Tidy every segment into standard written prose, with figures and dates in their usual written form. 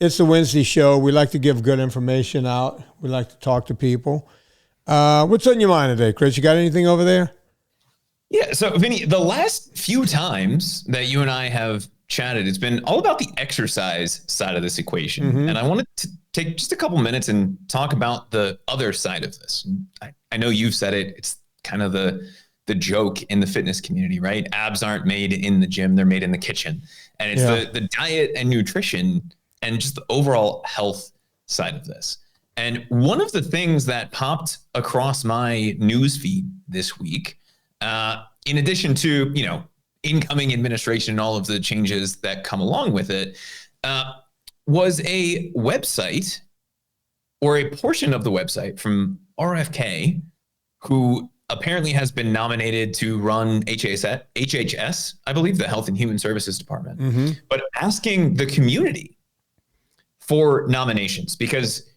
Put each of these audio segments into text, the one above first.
It's the Wednesday show. We like to give good information out. We like to talk to people. What's on your mind today, Chris? You got anything over there? Yeah. So, Vinnie, the last few times that you and I have chatted, it's been all about the exercise side of this equation. Mm-hmm. And I wanted to take just a couple minutes and talk about the other side of this. I know you've said it. It's kind of the joke in the fitness community, right? Abs aren't made in the gym. They're made in the kitchen. And it's the diet and nutrition and just the overall health side of this. And one of the things that popped across my news feed this week, in addition to, incoming administration and all of the changes that come along with it, was a website or a portion of the website from RFK, who apparently has been nominated to run HHS, I believe, the Health and Human Services Department, but asking the community for nominations, because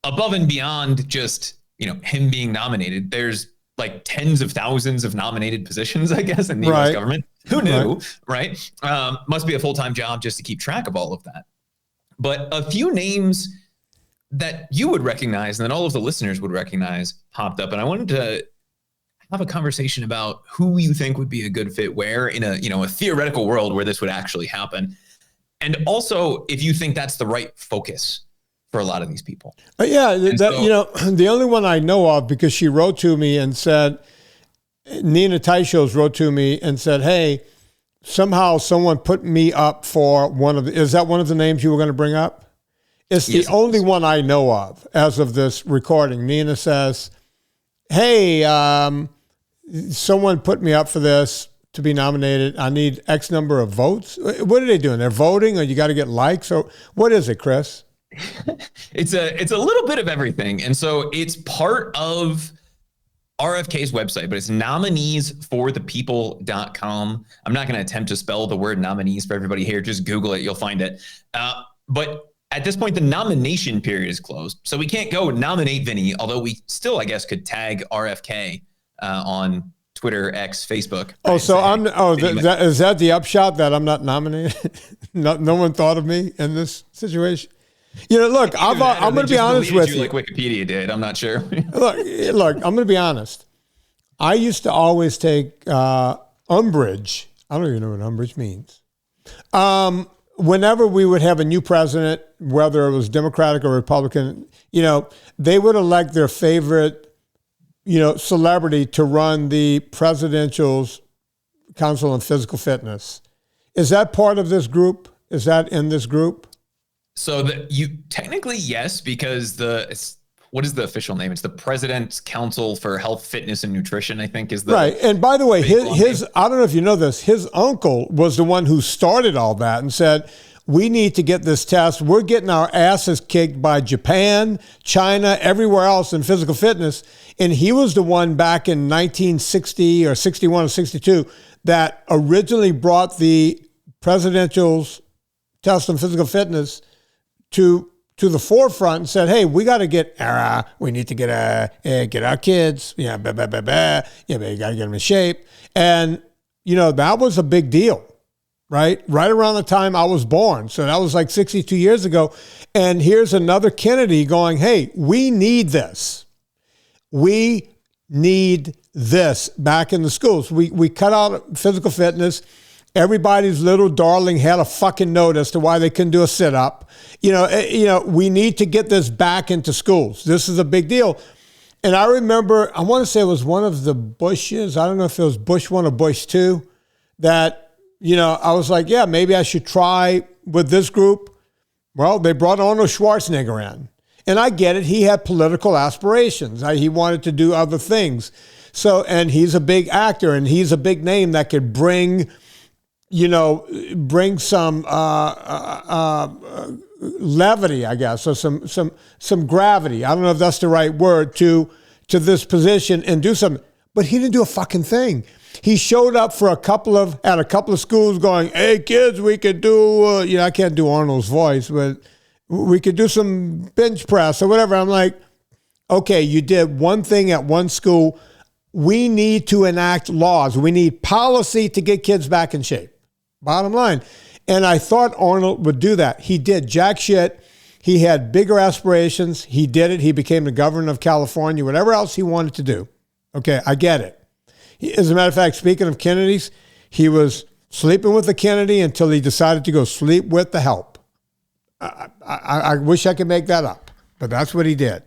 above and beyond just, him being nominated, there's like tens of thousands of nominated positions, I guess, in the US government. Who knew, right? Must be a full-time job just to keep track of all of that. But a few names that you would recognize and that all of the listeners would recognize popped up. And I wanted to have a conversation about who you think would be a good fit where in a theoretical world where this would actually happen. And also if you think that's the right focus for a lot of these people. The only one I know of, because she wrote to me and said, Nina Teichos wrote to me and said, hey, somehow someone put me up for is that one of the names you were going to bring up? It's the only one I know of as of this recording. Nina says, hey, someone put me up for this to be nominated. I need X number of votes. What are they doing? They're voting, or you got to get likes? Or what is it, Chris? It's a little bit of everything. And so it's part of RFK's website, but it's nomineesforthepeople.com. I'm not going to attempt to spell the word nominees for everybody here. Just Google it. You'll find it. But at this point, the nomination period is closed. So we can't go nominate Vinnie, although we still, I guess, could tag RFK on Twitter, X, Facebook. Oh, so is that the upshot, that I'm not nominated? No one thought of me in this situation? Look, I'm going to be honest with you. Like Wikipedia did. I'm not sure. look, I'm going to be honest. I used to always take umbrage. I don't even know what umbrage means. Whenever we would have a new president, whether it was Democratic or Republican, they would elect their favorite, celebrity to run the Presidential's Council on Physical Fitness. Is that part of this group? Is that in this group? So you technically, yes, because what is the official name? It's the President's Council for Health, Fitness, and Nutrition, I think is the right. And by the way, his I don't know if you know this, his uncle was the one who started all that and said, we need to get this test. We're getting our asses kicked by Japan, China, everywhere else in physical fitness. And he was the one back in 1960 or 61 or 62 that originally brought the Presidential's test on physical fitness to the forefront and said, hey, we got to we need to get our kids, you got to get them in shape. And, that was a big deal, right? Right around the time I was born. So that was like 62 years ago. And here's another Kennedy going, hey, we need this. We need this back in the schools. We cut out physical fitness. Everybody's little darling had a fucking note as to why they couldn't do a sit-up. We need to get this back into schools. This is a big deal. And I remember, I want to say it was one of the Bushes. I don't know if it was Bush 1 or Bush 2 that, I was like, yeah, maybe I should try with this group. Well, they brought Arnold Schwarzenegger in. And I get it. He had political aspirations. He wanted to do other things. So, and he's a big actor, and he's a big name that could bring some levity, I guess, or some gravity. I don't know if that's the right word to this position and do something. But he didn't do a fucking thing. He showed up for a couple of schools going, hey kids, we could do, I can't do Arnold's voice, but we could do some bench press or whatever. I'm like, okay, you did one thing at one school. We need to enact laws. We need policy to get kids back in shape. Bottom line. And I thought Arnold would do that. He did jack shit. He had bigger aspirations. He did it. He became the governor of California, whatever else he wanted to do. Okay, I get it. As a matter of fact, speaking of Kennedys, he was sleeping with the Kennedy until he decided to go sleep with the help. I wish I could make that up, but that's what he did.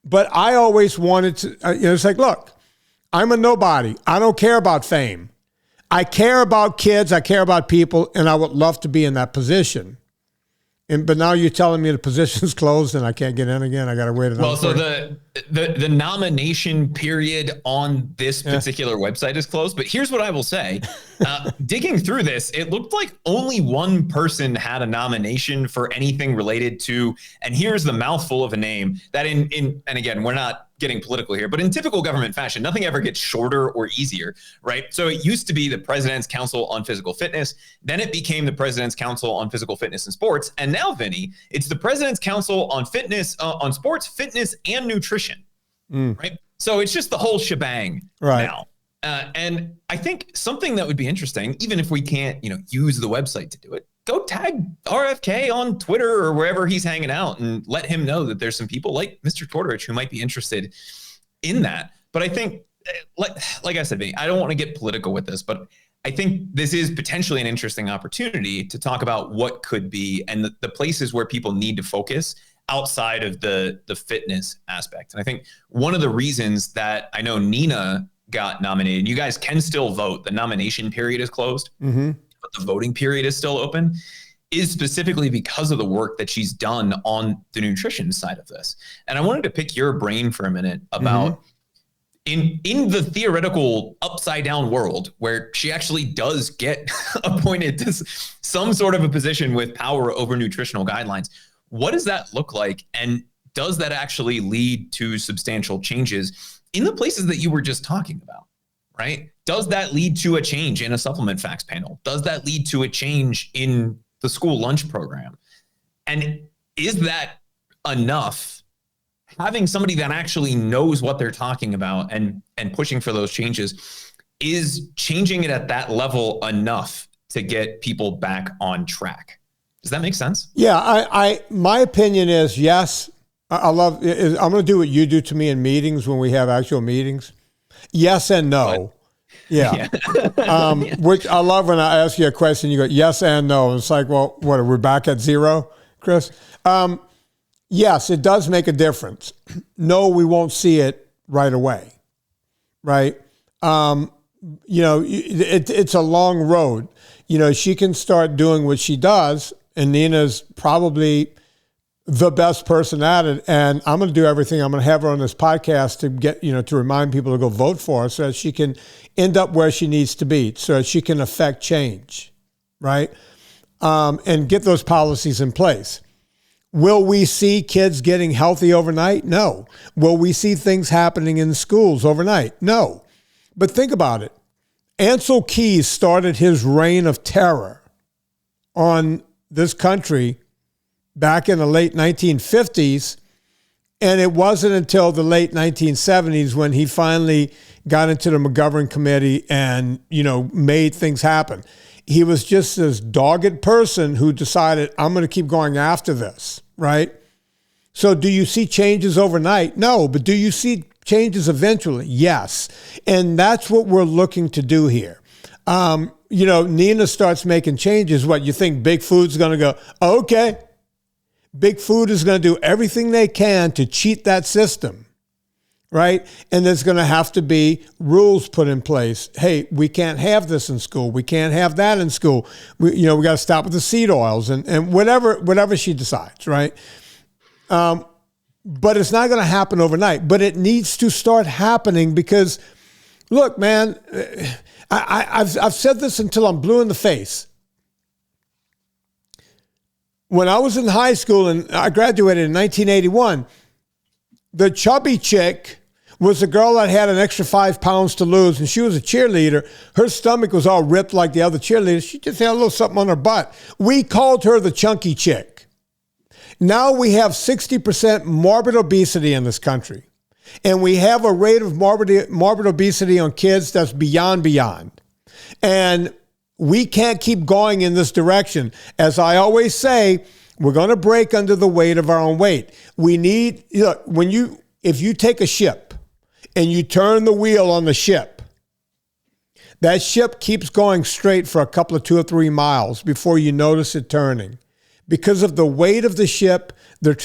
But I always wanted to, it's like, look, I'm a nobody. I don't care about fame. I care about kids. I care about people, and I would love to be in that position. But now you're telling me the position's closed and I can't get in again. I got to wait another. Well, so the nomination period on this particular website is closed. But here's what I will say: digging through this, it looked like only one person had a nomination for anything related to. And here's the mouthful of a name that and again, we're not getting political here, but in typical government fashion, nothing ever gets shorter or easier, right? So it used to be the President's Council on Physical Fitness. Then it became the President's Council on Physical Fitness and Sports. And now, Vinnie, it's the President's Council on Fitness, on Sports, Fitness, and Nutrition, right? So it's just the whole shebang now. And I think something that would be interesting, even if we can't, use the website to do it, go tag RFK on Twitter or wherever he's hanging out and let him know that there's some people like Mr. Tortorich who might be interested in that. But I think, like I said, Vinny, I don't want to get political with this, but I think this is potentially an interesting opportunity to talk about what could be and the places where people need to focus outside of the fitness aspect. And I think one of the reasons that I know Nina got nominated, and you guys can still vote, the nomination period is closed. But the voting period is still open, is specifically because of the work that she's done on the nutrition side of this. And I wanted to pick your brain for a minute about in the theoretical upside down world where she actually does get appointed to some sort of a position with power over nutritional guidelines. What does that look like? And does that actually lead to substantial changes in the places that you were just talking about? Right? Does that lead to a change in a supplement facts panel? Does that lead to a change in the school lunch program? And is that enough? Having somebody that actually knows what they're talking about and pushing for those changes, is changing it at that level enough to get people back on track? Does that make sense? Yeah, my opinion is yes. I'm going to do what you do to me in meetings when we have actual meetings. Yes and no. Yeah. Which I love when I ask you a question, you go, yes and no. It's like, well, what, are we back at zero, Chris? Yes, it does make a difference. No, we won't see it right away, right? It's a long road. She can start doing what she does, and Nina's probably the best person at it. And I'm going to do everything. I'm going to have her on this podcast to get, to remind people to go vote for her so that she can end up where she needs to be, so that she can affect change, right? And get those policies in place. Will we see kids getting healthy overnight? No. Will we see things happening in schools overnight? No. But think about it. Ancel Keys started his reign of terror on this country back in the late 1950s, and it wasn't until the late 1970s when he finally got into the McGovern committee and, made things happen. He was just this dogged person who decided, I'm going to keep going after this, right? So do you see changes overnight? No, but do you see changes eventually? Yes. And that's what we're looking to do here. Nina starts making changes. What, you think Big Food's going to go, okay, Big Food is going to do everything they can to cheat that system, right? And there's going to have to be rules put in place. Hey, we can't have this in school. We can't have that in school. We got to stop with the seed oils and whatever she decides, right? But it's not going to happen overnight. But it needs to start happening because, look, man, I've said this until I'm blue in the face. When I was in high school and I graduated in 1981, the chubby chick was the girl that had an extra 5 pounds to lose, and she was a cheerleader. Her stomach was all ripped like the other cheerleaders. She just had a little something on her butt. We called her the chunky chick. Now we have 60% morbid obesity in this country, and we have a rate of morbid obesity on kids that's beyond. And we can't keep going in this direction. As I always say, We're going to break under the weight of our own weight. We need, look, if you take a ship and you turn the wheel on the ship, that ship keeps going straight for a couple of 2 or 3 miles before you notice it turning. Because of the weight of the ship, the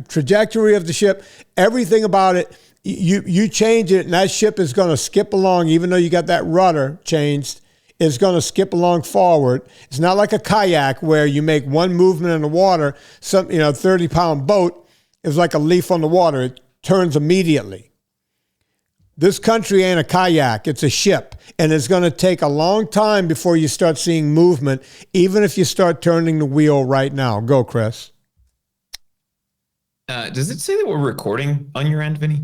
trajectory of the ship, everything about it, you change it and that ship is going to skip along, even though you got that rudder changed, it's going to skip along forward. It's not like a kayak where you make one movement in the water, 30-pound boat is like a leaf on the water. It turns immediately. This country ain't a kayak, it's a ship. And it's going to take a long time before you start seeing movement, even if you start turning the wheel right now. Go, Chris. Does it say that we're recording on your end, Vinny?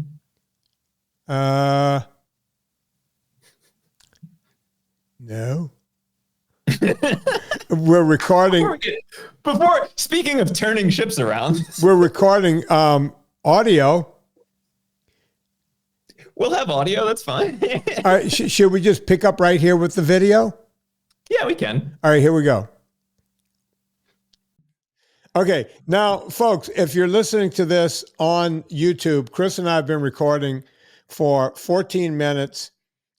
No. We're recording. Before speaking of turning ships around, we're recording audio. We'll have audio. That's fine. All right. Should we just pick up right here with the video? Yeah, we can. All right, here we go. Okay. Now, folks, if you're listening to this on YouTube, Chris and I have been recording for 14 minutes,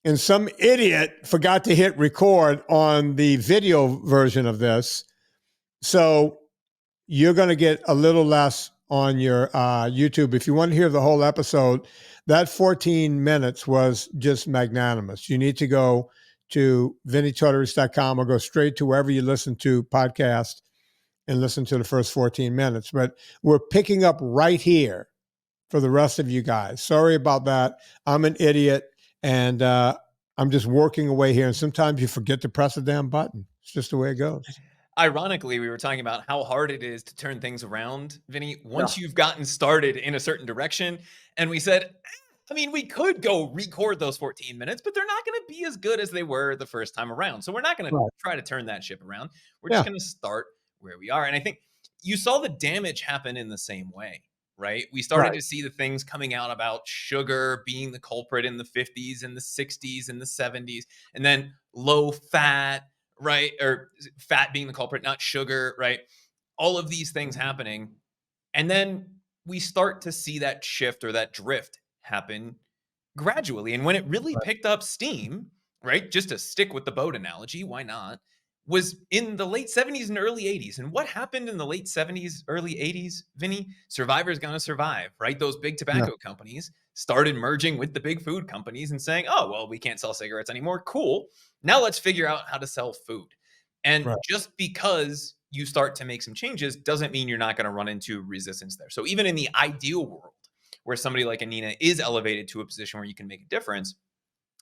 and some idiot forgot to hit record on the video version of this. So you're going to get a little less on your YouTube. If you want to hear the whole episode, that 14 minutes was just magnanimous. You need to go to VinnieTartaros.com or go straight to wherever you listen to podcasts and listen to the first 14 minutes. But we're picking up right here for the rest of you guys. Sorry about that. I'm an idiot, and I'm just working away here. And sometimes you forget to press the damn button. It's just the way it goes. Ironically, we were talking about how hard it is to turn things around, Vinny, once you've gotten started in a certain direction. And we said, I mean, we could go record those 14 minutes, but they're not going to be as good as they were the first time around. So we're not going to try to turn that ship around. We're just going to start where we are. And I think you saw the damage happen in the same way, right? We started to see the things coming out about sugar being the culprit in the 50s and the 60s and the 70s, and then low fat, right? Or fat being the culprit, not sugar, right? All of these things happening. And then we start to see that shift or that drift happen gradually. And when it really picked up steam, right? Just to stick with the boat analogy, why not? Was in the late 70s and early 80s. And what happened in the late 70s, early 80s, Vinny? Survivor's Gonna Survive, right? Those big tobacco companies started merging with the big food companies and saying, oh, well, we can't sell cigarettes anymore. Cool. Now let's figure out how to sell food. And just because you start to make some changes doesn't mean you're not going to run into resistance there. So even in the ideal world, where somebody like Anina is elevated to a position where you can make a difference,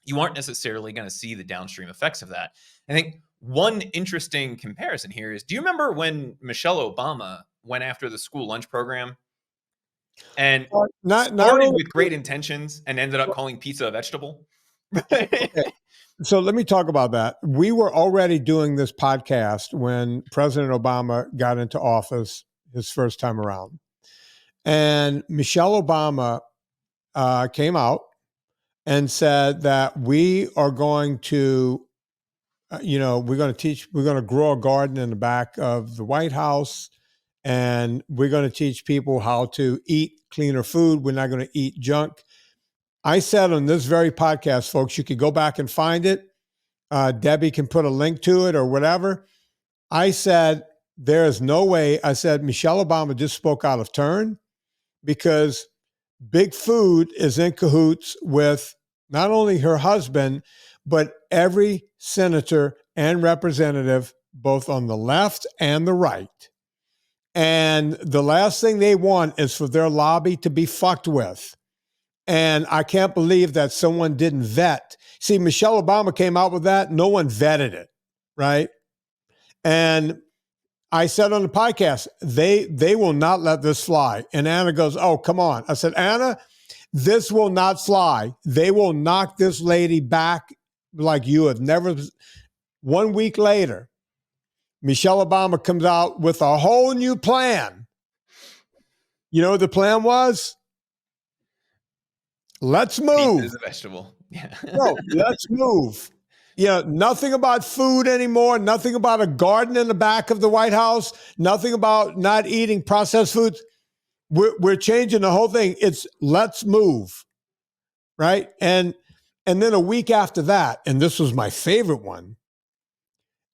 you aren't necessarily going to see the downstream effects of that. I think one interesting comparison here is, do you remember when Michelle Obama went after the school lunch program and started with great intentions and ended up calling pizza a vegetable? Okay. So let me talk about that. We were already doing this podcast when President Obama got into office his first time around. And Michelle Obama came out and said that we are going to, we're going to grow a garden in the back of the White House, and we're going to teach people how to eat cleaner food. We're not going to eat junk. I said on this very podcast, folks, you could go back and find it. Debbie can put a link to it or whatever. I said, there is no way. I said, Michelle Obama just spoke out of turn, because big food is in cahoots with not only her husband, but every senator and representative, both on the left and the right. And the last thing they want is for their lobby to be fucked with. And I can't believe that someone didn't vet. See, Michelle Obama came out with that. No one vetted it, right? And I said on the podcast, they will not let this fly. And Anna goes, oh, come on. I said, Anna, this will not fly. They will knock this lady back like you have never. 1 week later, Michelle Obama comes out with a whole new plan. You know what the plan was? Let's move. Pizza is a vegetable. Yeah. No, let's move. Nothing about food anymore, nothing about a garden in the back of the White House, nothing about not eating processed foods. We're changing the whole thing. It's let's move, right? And then a week after that, and this was my favorite one,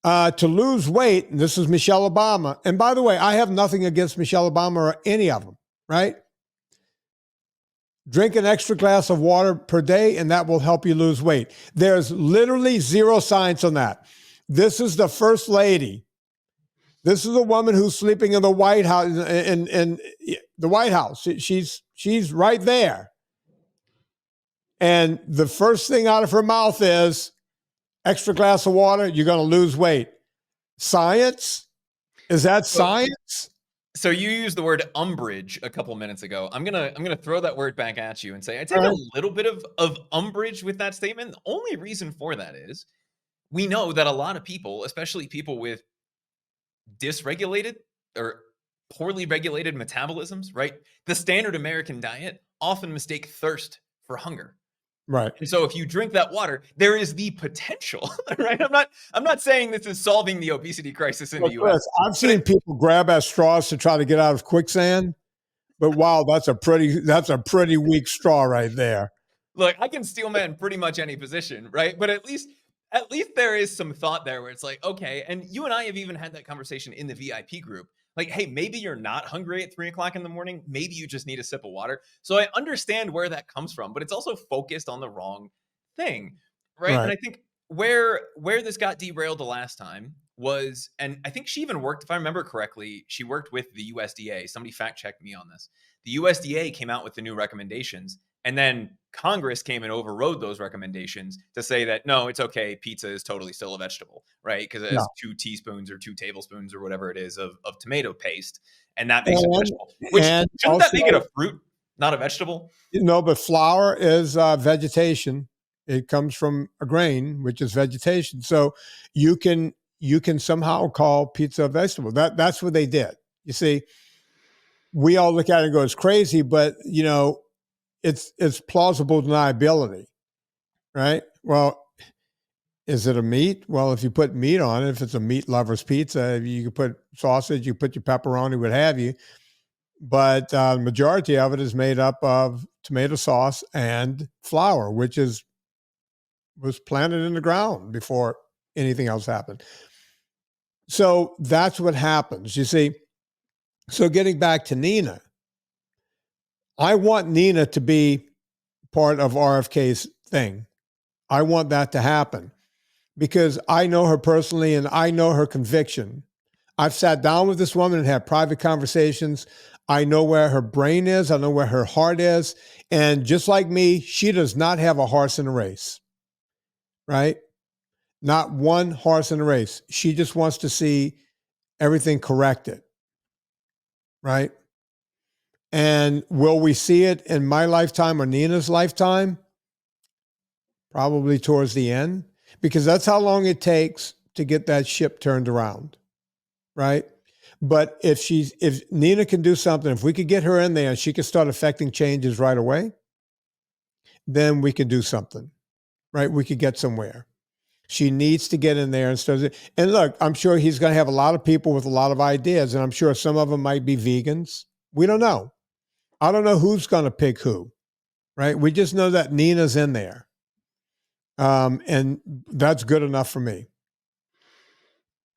to lose weight, and this is Michelle Obama. And by the way, I have nothing against Michelle Obama or any of them, right? Drink an extra glass of water per day, and that will help you lose weight. There's literally zero science on that. This is the first lady. This is a woman who's sleeping in the White House. In the White House, she's right there. And the first thing out of her mouth is, extra glass of water, you're going to lose weight. Science? Is that science? So you used the word umbrage a couple minutes ago. I'm gonna throw that word back at you and say I take a little bit of umbrage with that statement. The only reason for that is we know that a lot of people, especially people with dysregulated or poorly regulated metabolisms, right? The standard American diet often mistake thirst for hunger. Right. And so if you drink that water, there is the potential, right? I'm not saying this is solving the obesity crisis in the US. I've seen people grab at straws to try to get out of quicksand, but wow, that's a pretty weak straw right there. Look, I can steel man pretty much any position, right? But at least there is some thought there where it's like, okay, and you and I have even had that conversation in the VIP group. Like, hey, maybe you're not hungry at 3 o'clock in the morning. Maybe you just need a sip of water. So I understand where that comes from, but it's also focused on the wrong thing, right? And I think where this got derailed the last time was, and I think she even worked, if I remember correctly, she worked with the USDA. Somebody fact checked me on this. The USDA came out with the new recommendations, and then Congress came and overrode those recommendations to say that, no, it's okay. Pizza is totally still a vegetable, right? Because it has 2 teaspoons or 2 tablespoons or whatever it is of tomato paste. And that makes it a vegetable. Which, shouldn't that make it a fruit, not a vegetable? No, but flour is vegetation. It comes from a grain, which is vegetation. So you can somehow call pizza a vegetable. That's what they did. You see, we all look at it and go, it's crazy, but it's plausible deniability, right? Well, is it a meat? Well, if you put meat on it, if it's a meat lover's pizza, you can put sausage, you put your pepperoni, what have you. But the majority of it is made up of tomato sauce and flour, which was planted in the ground before anything else happened. So that's what happens, you see. So getting back to Nina, I want Nina to be part of RFK's thing. I want that to happen because I know her personally and I know her conviction. I've sat down with this woman and had private conversations. I know where her brain is. I know where her heart is. And just like me, she does not have a horse in the race, right? Not one horse in the race. She just wants to see everything corrected, right? And will we see it in my lifetime or Nina's lifetime? Probably towards the end, because that's how long it takes to get that ship turned around, right? But if Nina can do something, if we could get her in there and she can start affecting changes right away, then we could do something, right? We could get somewhere. She needs to get in there and start. And look, I'm sure he's going to have a lot of people with a lot of ideas, and I'm sure some of them might be vegans. We don't know. I don't know who's going to pick who, right? We just know that Nina's in there. And that's good enough for me.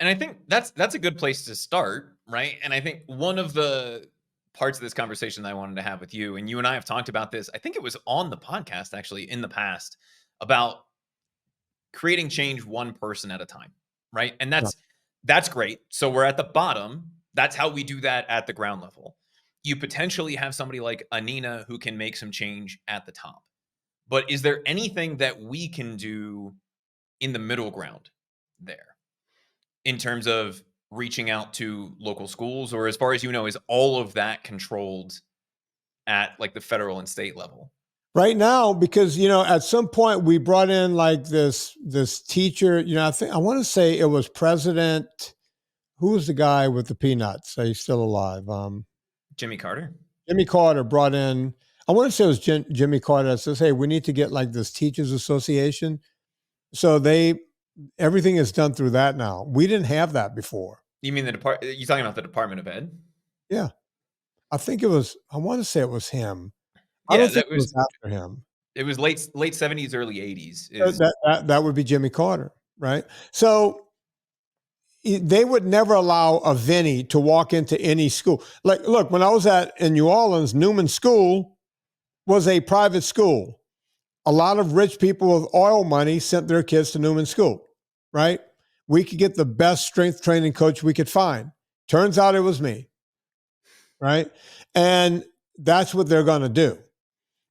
And I think that's a good place to start, right? And I think one of the parts of this conversation that I wanted to have with you, and you and I have talked about this, I think it was on the podcast actually in the past, about creating change one person at a time, right? And that's great. So we're at the bottom. That's how we do that at the ground level. You potentially have somebody like a Nina who can make some change at the top. But is there anything that we can do in the middle ground there in terms of reaching out to local schools, or as far as you know, is all of that controlled at like the federal and state level? Right now, because, at some point we brought in like this teacher, I want to say it was President, who was the guy with the peanuts? He's still alive. Jimmy Carter. Jimmy Carter brought in, I want to say it was Jimmy Carter that says, hey, we need to get like this teachers association. So they Everything is done through that now. We didn't have that before. You mean you talking about the Department of Ed? Yeah. I want to say it was him. I Yeah, don't think it was after him. it was late 70s, early 80s. That would be Jimmy Carter, right? So they would never allow a Vinnie to walk into any school. Like, look, when I was in New Orleans, Newman School was a private school. A lot of rich people with oil money sent their kids to Newman School, right? We could get the best strength training coach we could find. Turns out it was me, right? And that's what they're going to do.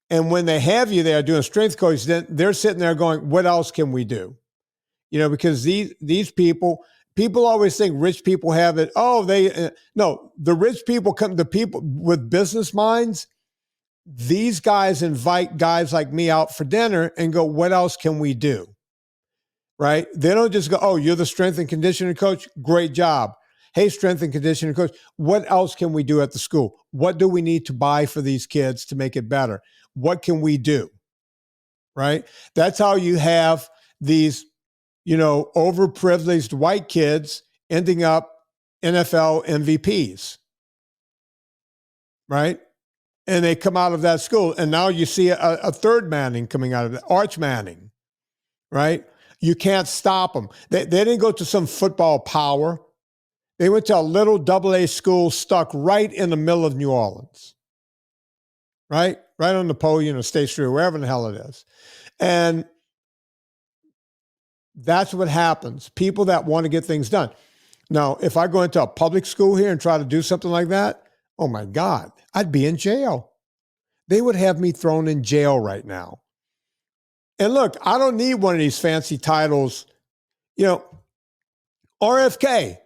And when they have you there doing strength coach, then they're sitting there going, what else can we do? Because these people always think rich people have it. Oh, no, the rich people the people with business minds. These guys invite guys like me out for dinner and go, what else can we do? Right? They don't just go, oh, you're the strength and conditioning coach. Great job. Hey, strength and conditioning coach, what else can we do at the school? What do we need to buy for these kids to make it better? What can we do? Right? That's how you have these, overprivileged white kids ending up NFL MVPs. Right? And they come out of that school. And now you see a third Manning coming out of it, Arch Manning, right? You can't stop them. They didn't go to some football power. They went to a little AA school stuck right in the middle of New Orleans, right? Right on the pole, State Street, wherever the hell it is. And that's what happens. People that want to get things done. Now, if I go into a public school here and try to do something like that, oh my God, I'd be in jail. They would have me thrown in jail right now. And look, I don't need one of these fancy titles. RFK,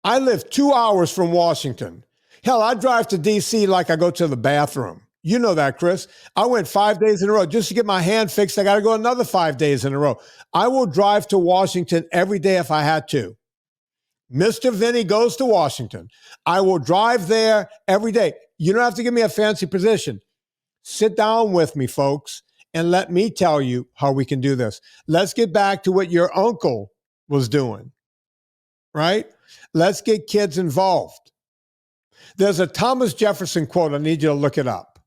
I live 2 hours from Washington. Hell, I drive to D.C. like I go to the bathroom. You know that, Chris. I went 5 days in a row. Just to get my hand fixed, I got to go another 5 days in a row. I will drive to Washington every day if I had to. Mr. Vinnie goes to Washington. I will drive there every day. You don't have to give me a fancy position. Sit down with me, folks, and let me tell you how we can do this. Let's get back to what your uncle was doing, right? Let's get kids involved. There's a Thomas Jefferson quote. I need you to look it up.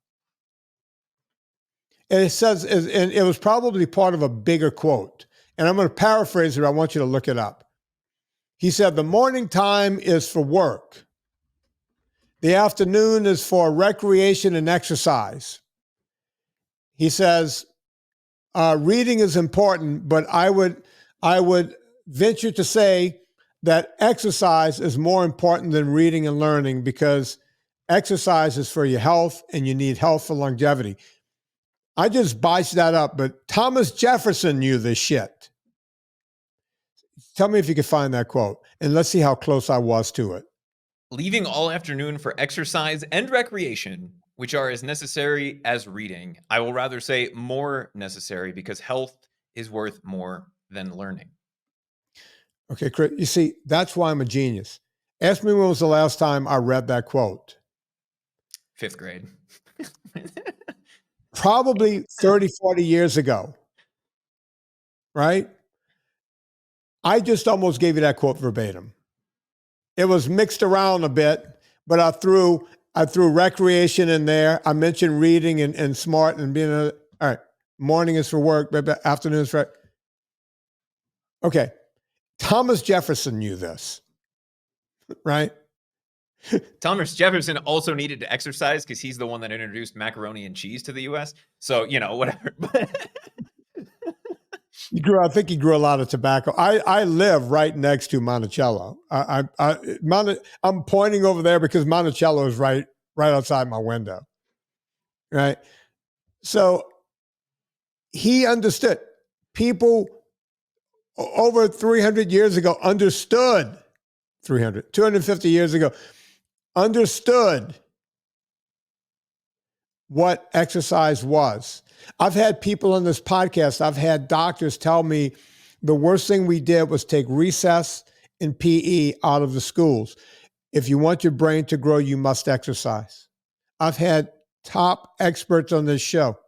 And it says, and it was probably part of a bigger quote. And I'm going to paraphrase it. I want you to look it up. He said, the morning time is for work. The afternoon is for recreation and exercise. He says, reading is important, but I would venture to say that exercise is more important than reading and learning, because exercise is for your health and you need health for longevity. I just botched that up, but Thomas Jefferson knew this shit. Tell me if you could find that quote, and let's see how close I was to it. Leaving all afternoon for exercise and recreation, which are as necessary as reading. I will rather say more necessary, because health is worth more than learning. Okay, Chris, you see, that's why I'm a genius. Ask me when was the last time I read that quote. 5th grade. Probably 30, 40 years ago, right? I just almost gave you that quote verbatim. It was mixed around a bit, but I threw recreation in there. I mentioned reading and smart and being all right. Morning is for work, afternoon is for. Okay. Thomas Jefferson knew this, right? Thomas Jefferson also needed to exercise because he's the one that introduced macaroni and cheese to the U.S. So, whatever. I think he grew a lot of tobacco. I live right next to Monticello. I'm pointing over there because Monticello is right outside my window, right? So he understood. People over 300 years ago understood, 250 years ago, understood what exercise was. I've had people on this podcast, I've had doctors tell me the worst thing we did was take recess and PE out of the schools. If you want your brain to grow, you must exercise. I've had top experts on this show.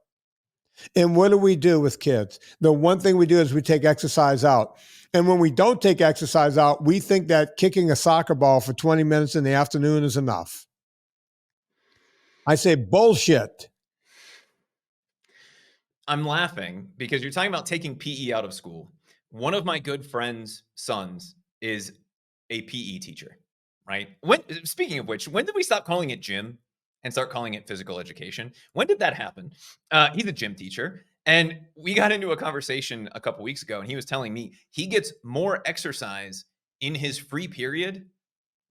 And what do we do with kids? The one thing we do is we take exercise out. And when we don't take exercise out, we think that kicking a soccer ball for 20 minutes in the afternoon is enough. I say bullshit. I'm laughing because you're talking about taking PE out of school. One of my good friend's sons is a PE teacher, right? Speaking of which, when did we stop calling it gym and start calling it physical education? When did that happen? He's a gym teacher. And we got into a conversation a couple weeks ago, and he was telling me he gets more exercise in his free period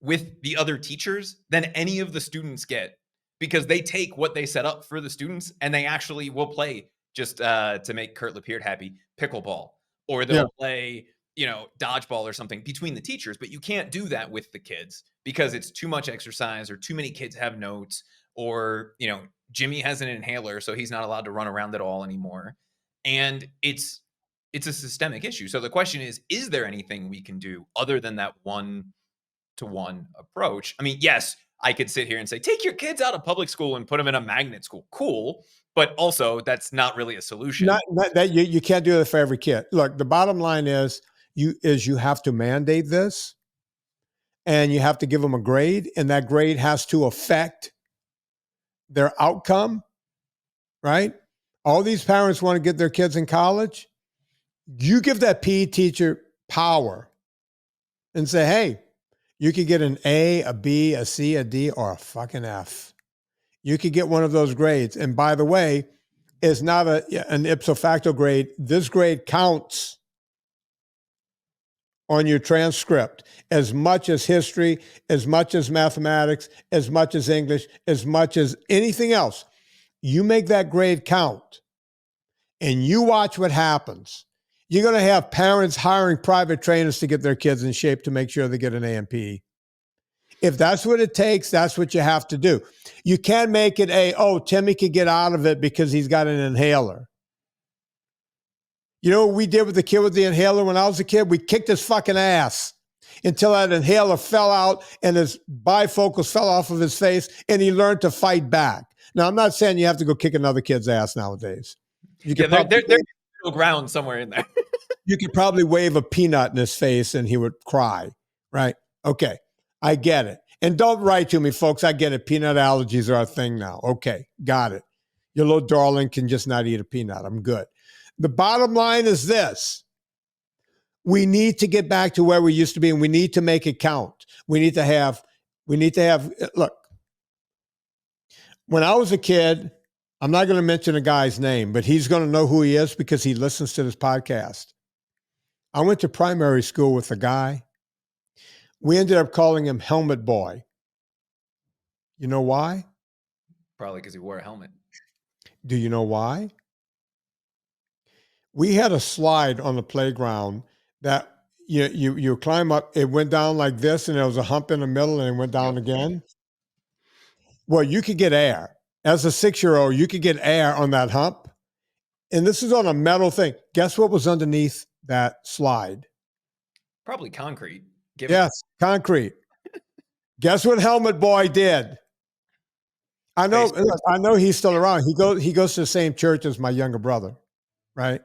with the other teachers than any of the students get, because they take what they set up for the students and they actually will play, just to make Kurt Lapeert happy, pickleball, or they'll play, dodgeball or something between the teachers. But you can't do that with the kids because it's too much exercise, or too many kids have notes, or, Jimmy has an inhaler, so he's not allowed to run around at all anymore. And it's a systemic issue. So the question is there anything we can do other than that one-to-one approach? I mean, yes, I could sit here and say, take your kids out of public school and put them in a magnet school. Cool. But also, that's not really a solution. Not that you can't do it for every kid. Look, the bottom line is you have to mandate this, and you have to give them a grade, and that grade has to affect their outcome, right? All these parents want to get their kids in college. You give that PE teacher power and say, hey, you could get an A, a B, a C, a D, or a fucking F. You could get one of those grades. And by the way, it's not an ipso facto grade. This grade counts on your transcript as much as history, as much as mathematics, as much as English, as much as anything else. You make that grade count, and you watch what happens. You're going to have parents hiring private trainers to get their kids in shape to make sure they get an A and PE. If that's what it takes, that's what you have to do. You can't make it Timmy could get out of it because he's got an inhaler. You know what we did with the kid with the inhaler when I was a kid? We kicked his fucking ass until that inhaler fell out and his bifocals fell off of his face, and he learned to fight back. Now, I'm not saying you have to go kick another kid's ass nowadays. You can there's middle ground somewhere in there. You could probably wave a peanut in his face and he would cry, right? Okay, I get it. And don't write to me, folks. I get it. Peanut allergies are a thing now. Okay, got it. Your little darling can just not eat a peanut. I'm good. The bottom line is this. We need to get back to where we used to be, and we need to make it count. We need to have, look, when I was a kid, I'm not going to mention a guy's name, but he's going to know who he is because he listens to this podcast. I went to primary school with a guy. We ended up calling him Helmet Boy. You know why? Probably because he wore a helmet. Do you know why? We had a slide on the playground that you climb up. It went down like this, and there was a hump in the middle, and it went down again. Well, you could get air. As a 6-year-old, you could get air on that hump. And this is on a metal thing. Guess what was underneath that slide? Probably concrete. Yes, concrete. Guess what Helmet Boy did? I know he's still around. He goes to the same church as my younger brother, right?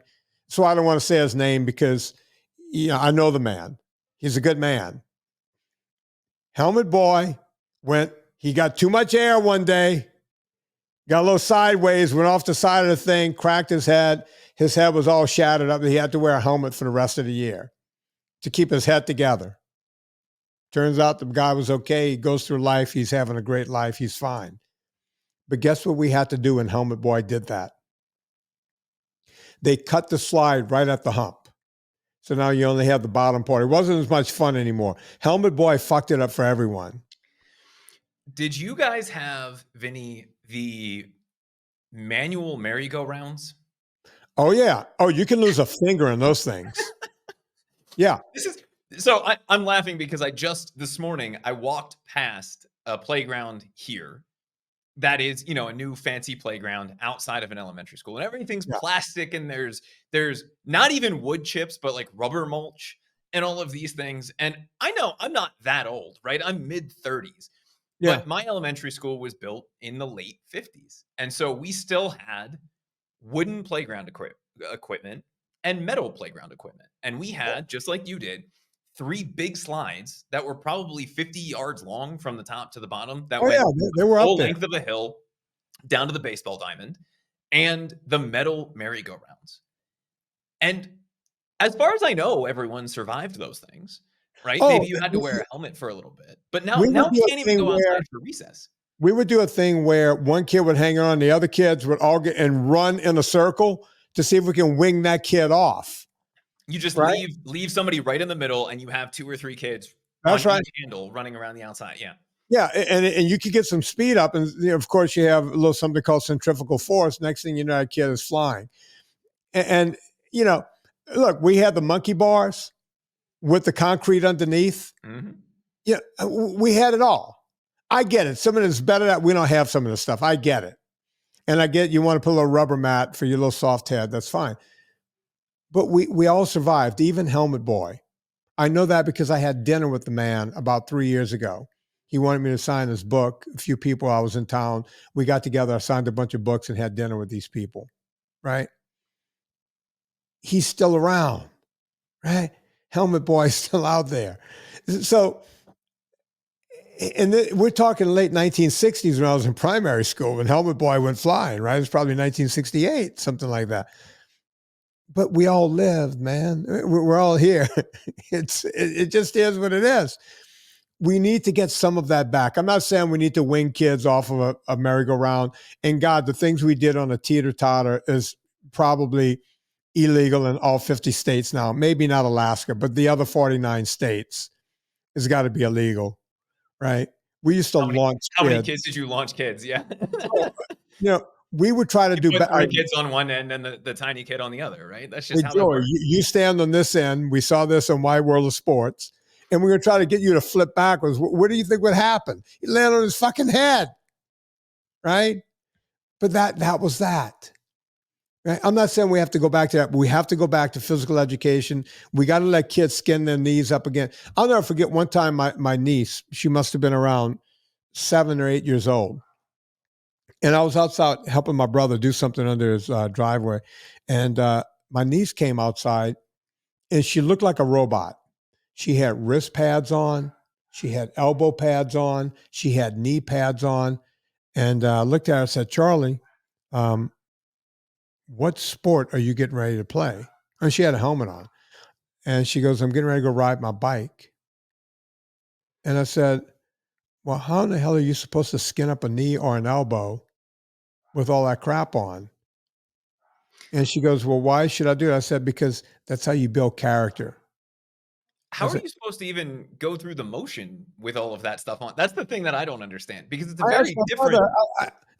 So I don't want to say his name because I know the man. He's a good man. Helmet Boy he got too much air one day, got a little sideways, went off the side of the thing, cracked his head. His head was all shattered up. He had to wear a helmet for the rest of the year to keep his head together. Turns out the guy was okay. He goes through life. He's having a great life. He's fine. But guess what we had to do when Helmet Boy did that? They cut the slide right at the hump. So now you only have the bottom part. It wasn't as much fun anymore. Helmet Boy fucked it up for everyone. Did you guys have, Vinny, the manual merry-go-rounds? Oh, yeah. Oh, you can lose a finger in those things. Yeah. I'm laughing because this morning, I walked past a playground here that is, a new fancy playground outside of an elementary school, and everything's plastic, and there's not even wood chips, but like rubber mulch and all of these things. And I know I'm not that old, right? I'm mid-30s. Yeah. But my elementary school was built in the late 50s. And so we still had wooden playground equipment and metal playground equipment. And we had, just like you did, 3 big slides that were probably 50 yards long from the top to the bottom that went they were the up full there. length of a hill down to the baseball diamond, and the metal merry-go-rounds. And as far as I know, everyone survived those things, right? Oh, Maybe you had to wear a helmet for a little bit, but now we would you do a can't even thing go where outside for recess. we would do a thing where one kid would hang on, the other kids would all get and run in a circle to see if we can wing that kid off. You just right? leave somebody right in the middle, and you have 2 or 3 kids That's on right. each handle running around the outside. Yeah. Yeah, and you could get some speed up, and of course you have a little something called centrifugal force. Next thing you know, that kid is flying. And look, we had the monkey bars with the concrete underneath. Mm-hmm. Yeah, we had it all. I get it. Some of it's better that we don't have some of this stuff. I get it. And I get you want to put a little rubber mat for your little soft head. That's fine. But we all survived, even Helmet Boy. I know that because I had dinner with the man about 3 years ago. He wanted me to sign his book. A few people, I was in town. We got together. I signed a bunch of books and had dinner with these people, right? He's still around, right? Helmet Boy's still out there. So, and we're talking late 1960s when I was in primary school when Helmet Boy went flying, right? It was probably 1968, something like that. But we all lived, man. We're all here. It just is what it is. We need to get some of that back. I'm not saying we need to wing kids off of a merry-go-round. And God, the things we did on a teeter-totter is probably illegal in all 50 states now. Maybe not Alaska, but the other 49 states has got to be illegal, right? We used to launch How many kids did you launch kids? Yeah. We would try to do better. 3 kids on one end and the tiny kid on the other, right? That's just how it works. You stand on this end. We saw this on My World of Sports. And we're going to try to get you to flip backwards. What do you think would happen? He landed on his fucking head, right? But that was that. Right? I'm not saying we have to go back to that, but we have to go back to physical education. We got to let kids skin their knees up again. I'll never forget one time my niece, she must have been around 7 or 8 years old. And I was outside helping my brother do something under his driveway. And my niece came outside and she looked like a robot. She had wrist pads on. She had elbow pads on. She had knee pads on. And I looked at her and said, Charlie, what sport are you getting ready to play? And she had a helmet on. And she goes, I'm getting ready to go ride my bike. And I said, well, how in the hell are you supposed to skin up a knee or an elbow with all that crap on? And she goes, well, why should I do it? I said, because that's how you build character. How are you supposed to even go through the motion with all of that stuff on? That's the thing that I don't understand, because it's a very different.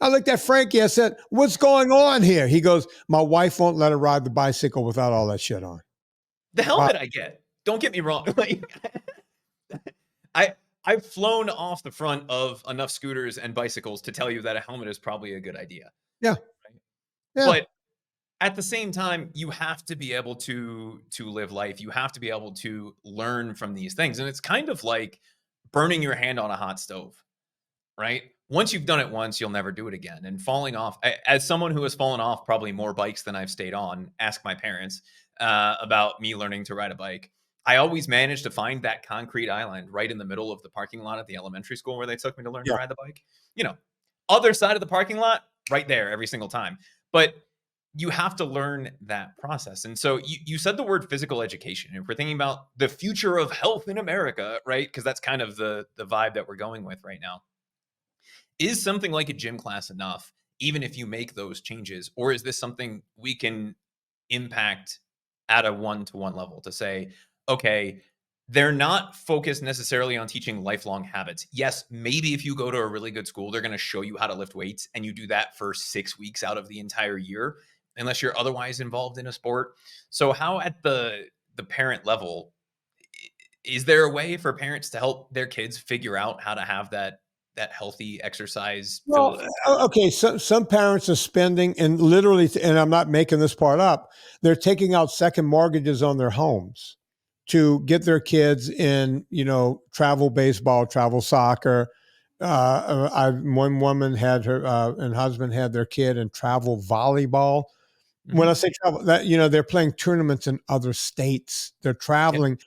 I looked at Frankie. I said, what's going on here? He goes, my wife won't let her ride the bicycle without all that shit on. The helmet I get. Don't get me wrong. Like, I've flown off the front of enough scooters and bicycles to tell you that a helmet is probably a good idea. Yeah. Right? Yeah. But at the same time, you have to be able to live life. You have to be able to learn from these things. And it's kind of like burning your hand on a hot stove, right? Once you've done it once, you'll never do it again. And falling off, as someone who has fallen off probably more bikes than I've stayed on, ask my parents about me learning to ride a bike. I always managed to find that concrete island right in the middle of the parking lot at the elementary school where they took me to learn to ride the bike. Other side of the parking lot, right there every single time. But you have to learn that process. And so you said the word physical education. If we're thinking about the future of health in America, right? Because that's kind of the vibe that we're going with right now. Is something like a gym class enough, even if you make those changes? Or is this something we can impact at a one-to-one level to say, okay, they're not focused necessarily on teaching lifelong habits. Yes, maybe if you go to a really good school, they're going to show you how to lift weights, and you do that for 6 weeks out of the entire year, unless you're otherwise involved in a sport. So how at the parent level, is there a way for parents to help their kids figure out how to have that healthy exercise? Well, okay. Some parents are spending, and literally, and I'm not making this part up, they're taking out second mortgages on their homes to get their kids in, travel baseball, travel soccer. One woman had her and husband had their kid in travel volleyball, When I say travel, that, they're playing tournaments in other states. They're traveling.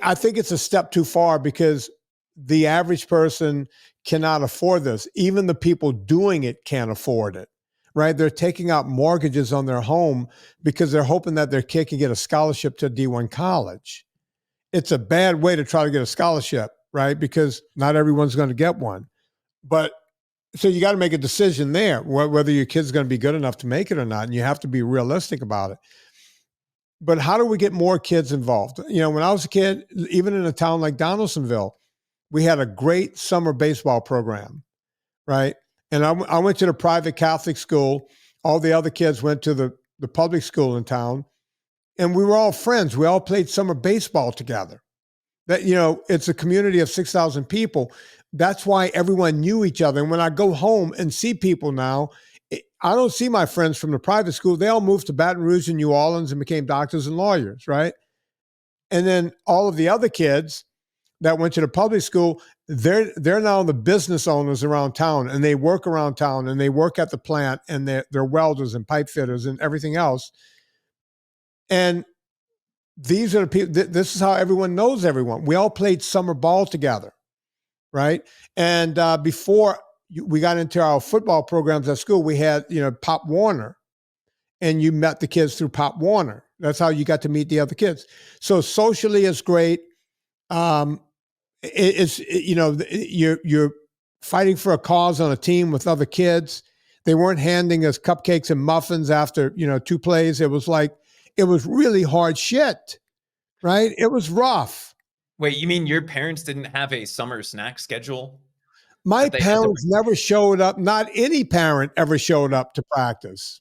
I think it's a step too far because the average person cannot afford this. Even the people doing it can't afford it, right? They're taking out mortgages on their home because they're hoping that their kid can get a scholarship to a D1 college. It's a bad way to try to get a scholarship, right? Because not everyone's going to get one. But so you got to make a decision there, whether your kid's going to be good enough to make it or not. And you have to be realistic about it. But how do we get more kids involved? When I was a kid, even in a town like Donaldsonville, we had a great summer baseball program, right? And I went to the private Catholic school. All the other kids went to the public school in town. And we were all friends. We all played summer baseball together. That, it's a community of 6,000 people. That's why everyone knew each other. And when I go home and see people now, I don't see my friends from the private school. They all moved to Baton Rouge and New Orleans and became doctors and lawyers, right? And then all of the other kids that went to the public school, they're now the business owners around town, and they work around town, and they work at the plant, and they're welders and pipe fitters and everything else. And these are the people. This is how everyone knows everyone. We all played summer ball together, right? And before we got into our football programs at school, we had, Pop Warner, and you met the kids through Pop Warner. That's how you got to meet the other kids. So socially, it's great. You're fighting for a cause on a team with other kids. They weren't handing us cupcakes and muffins after, 2 plays. It was really hard shit, right? It was rough. Wait, you mean your parents didn't have a summer snack schedule? My parents never showed up. Not any parent ever showed up to practice,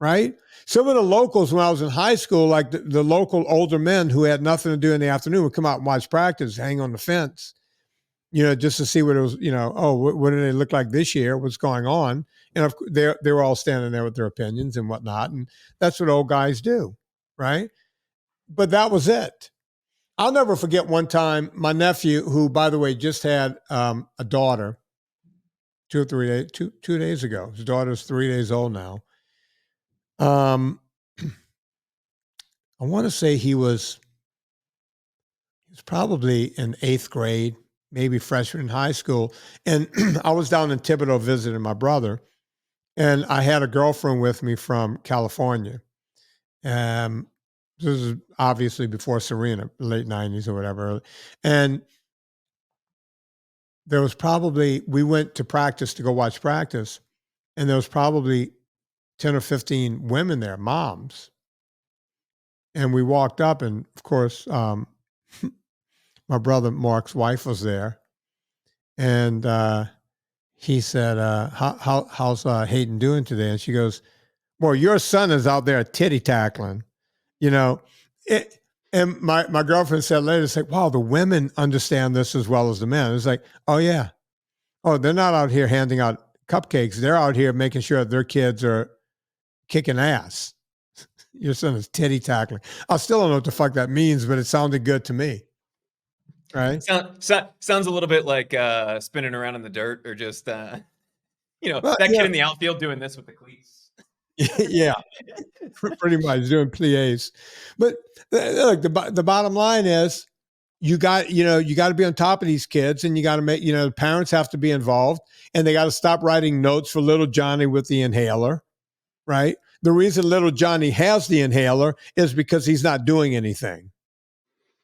right? Some of the locals when I was in high school, like the local older men who had nothing to do in the afternoon would come out and watch practice, hang on the fence, just to see what it was, what do they look like this year? What's going on? And they were all standing there with their opinions and whatnot. And that's what old guys do, right? But that was it. I'll never forget one time, my nephew, who, by the way, just had a daughter 2 days ago. His daughter's 3 days old now. I want to say he was probably in 8th grade, maybe freshman in high school. And I was down in Thibodeau visiting my brother, and I had a girlfriend with me from California. This is obviously before Serena, late 90s or whatever. And there was we went to practice to go watch practice, and there was probably 10 or 15 women there, moms. And we walked up, and of course, my brother Mark's wife was there, and he said, "How's Hayden doing today?" And she goes, "Well, your son is out there titty tackling, it." And my girlfriend said later, "It's like, wow, the women understand this as well as the men." It's like, oh yeah, oh, they're not out here handing out cupcakes; they're out here making sure that their kids are kicking ass. Your son is titty tackling. I still don't know what the fuck that means, but it sounded good to me. Right? Sounds a little bit like spinning around in the dirt, or just that kid in the outfield doing this with the cleats. Yeah, pretty much doing plies. But look, the bottom line is you got to be on top of these kids, and you got to make, the parents have to be involved, and they got to stop writing notes for little Johnny with the inhaler, right? The reason little Johnny has the inhaler is because he's not doing anything.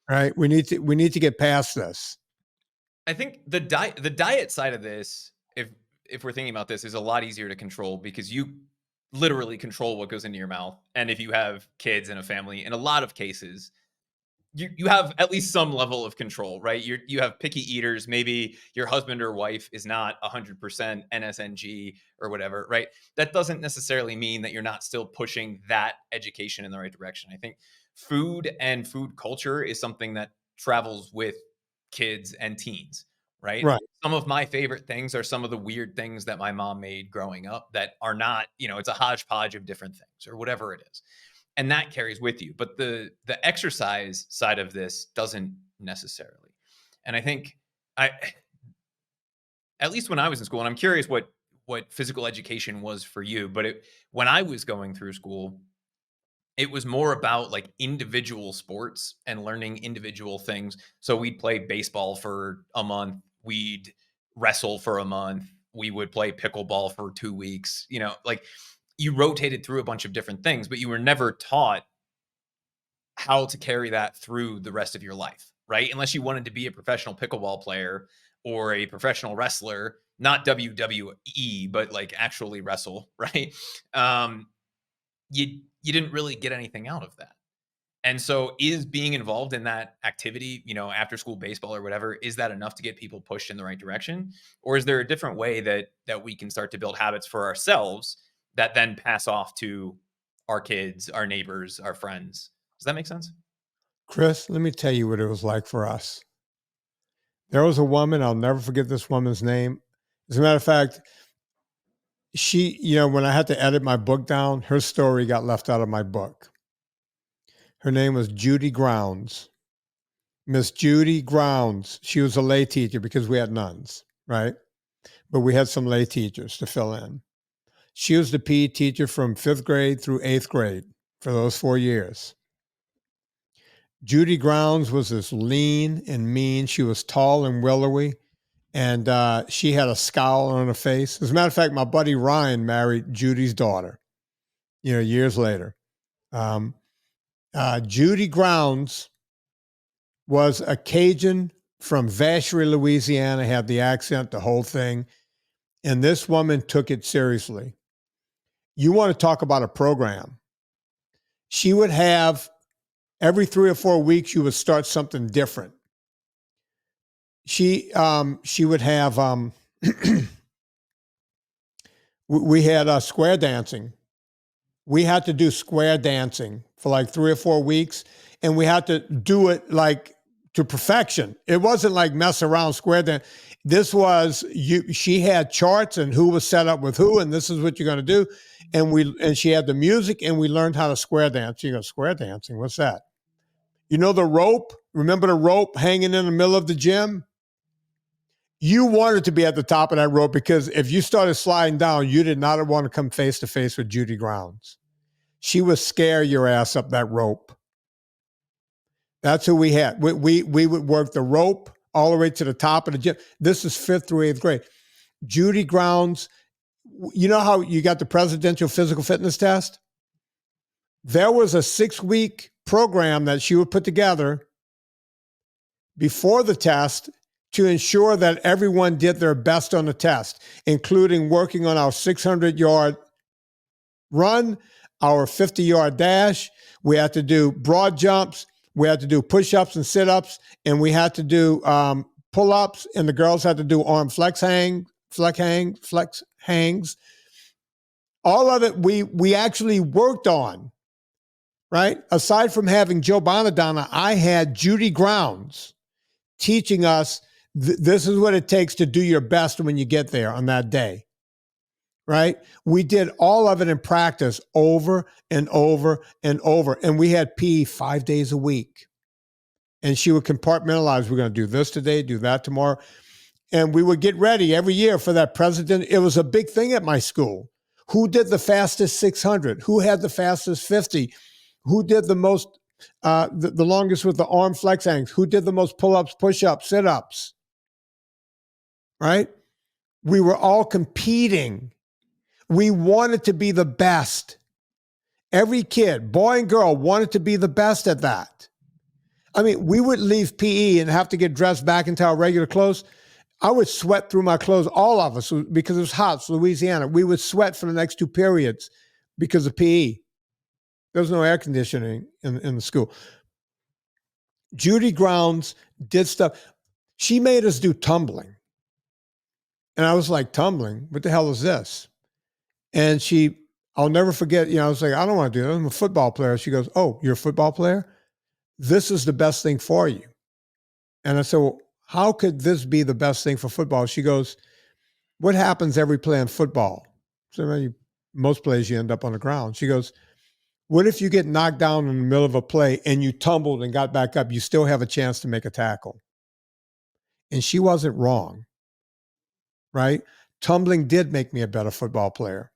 Right. We need to get past this. I think the diet side of this, if we're thinking about this, is a lot easier to control because you literally control what goes into your mouth. And if you have kids in a family, in a lot of cases, you have at least some level of control, right? You have picky eaters. Maybe your husband or wife is not 100% NSNG or whatever, right? That doesn't necessarily mean that you're not still pushing that education in the right direction. I think food and food culture is something that travels with kids and teens, right? Some of my favorite things are some of the weird things that my mom made growing up that are not, it's a hodgepodge of different things or whatever it is. And that carries with you. But the exercise side of this doesn't necessarily. And I think at least when I was in school, and I'm curious what what physical education was for you, but when I was going through school, it was more about like individual sports and learning individual things. So we'd play baseball for a month, we'd wrestle for a month, we would play pickleball for 2 weeks, like you rotated through a bunch of different things, but you were never taught how to carry that through the rest of your life, right? Unless you wanted to be a professional pickleball player or a professional wrestler, not WWE, but like actually wrestle, right? You didn't really get anything out of that. And so is being involved in that activity, after school baseball or whatever, is that enough to get people pushed in the right direction? Or is there a different way that we can start to build habits for ourselves that then pass off to our kids, our neighbors, our friends? Does that make sense? Chris, let me tell you what it was like for us. There was a woman, I'll never forget this woman's name. As a matter of fact, she, when I had to edit my book down, her story got left out of my book. Her name was Judy Grounds. Miss Judy Grounds. She was a lay teacher because we had nuns, right? But we had some lay teachers to fill in. She was the PE teacher from 5th grade through 8th grade for those 4 years. Judy Grounds was this lean and mean. She was tall and willowy, and she had a scowl on her face. As a matter of fact, my buddy Ryan married Judy's daughter, years later. Judy Grounds was a Cajun from Vacherie, Louisiana, had the accent, the whole thing. And this woman took it seriously. You want to talk about a program. She would have, every 3 or 4 weeks, you would start something different. She would have, we had square dancing. We had to do square dancing for like 3 or 4 weeks, and we had to do it like to perfection. It wasn't like mess around square dance. This was she had charts and who was set up with who, and this is what you're going to do. And she had the music, and we learned how to square dance. You go, square dancing, what's that? You know the rope? Remember the rope hanging in the middle of the gym? You wanted to be at the top of that rope because if you started sliding down, you did not want to come face to face with Judy Grounds. She would scare your ass up that rope. That's who we had. We would work the rope all the way to the top of the gym. This is 5th through 8th grade. Judy Grounds, you know how you got the presidential physical fitness test? There was a 6-week program that she would put together before the test to ensure that everyone did their best on the test, including working on our 600-yard run, our 50-yard dash. We had to do broad jumps. We had to do push-ups and sit-ups, and we had to do pull-ups, and the girls had to do arm flex hangs. All of it we actually worked on, right? Aside from having Joe Bonadonna, I had Judy Grounds teaching us this is what it takes to do your best when you get there on that day, right? We did all of it in practice over and over and over. And we had PE 5 days a week. And she would compartmentalize. We're going to do this today, do that tomorrow. And we would get ready every year for that president. It was a big thing at my school. Who did the fastest 600? Who had the fastest 50? Who did the most, the longest with the arm flex hangs? Who did the most pull-ups, push-ups, sit-ups? Right? We were all competing. We wanted to be the best. Every kid, boy and girl, wanted to be the best at that. I mean, we would leave PE and have to get dressed back into our regular clothes. I would sweat through my clothes, all of us, because it was hot. It's Louisiana. We would sweat for the next 2 periods because of PE. There was no air conditioning in the school. Judy Grounds did stuff. She made us do tumbling. And I was like, tumbling? What the hell is this? And I'll never forget, I was like, I don't want to do that. I'm a football player. She goes, oh, you're a football player? This is the best thing for you. And I said, well, how could this be the best thing for football? She goes, what happens every play in football? So most plays you end up on the ground. She goes, what if you get knocked down in the middle of a play and you tumbled and got back up? You still have a chance to make a tackle. And she wasn't wrong, right? tumbling did make me a better football player.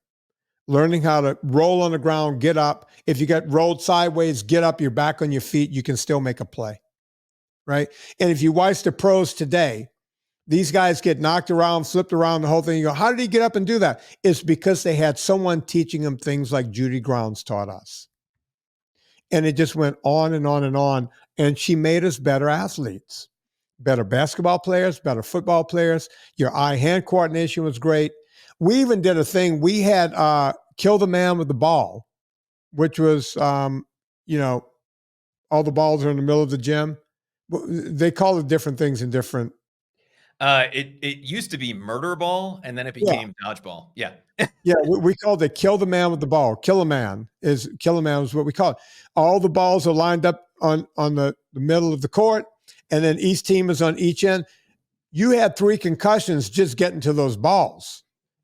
Learning how to roll on the ground, get up. If you get rolled sideways, get up, you're back on your feet, you can still make a play, right? And if you watch the pros today, these guys get knocked around, flipped around, the whole thing. You go, how did he get up and do that? It's because they had someone teaching them things like Judy Grounds taught us. And it just went on and on and on. And she made us better athletes, better basketball players, better football players. Your eye-hand coordination was great. We even did a thing. We had Kill the Man with the Ball, which was, you know, all the balls are in the middle of the gym. They call it different things in different. It used to be murder ball, and then it became dodgeball. Yeah. Yeah, we called it Kill the Man with the Ball. Kill a Man is what we call it. All the balls are lined up on the middle of the court, and then each team is on each end. You had 3 concussions just getting to those balls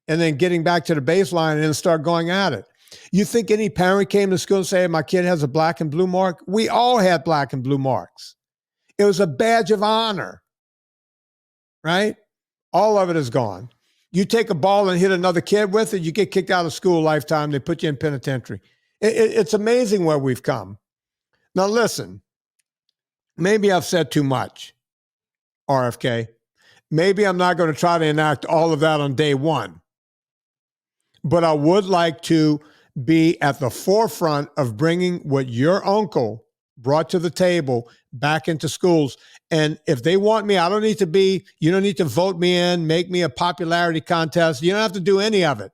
and then getting back to the baseline and then start going at it. You think any parent came to school and say, my kid has a black and blue mark? We all had black and blue marks. It was a badge of honor, right? All of it is gone. You take a ball and hit another kid with it, you get kicked out of school lifetime. They put you in penitentiary. It's amazing where we've come. Now, listen, maybe I've said too much, RFK. Maybe I'm not going to try to enact all of that on day one. But I would like to be at the forefront of bringing what your uncle brought to the table back into schools. And if they want me, I don't need to be, you don't need to vote me in, make me a popularity contest. You don't have to do any of it.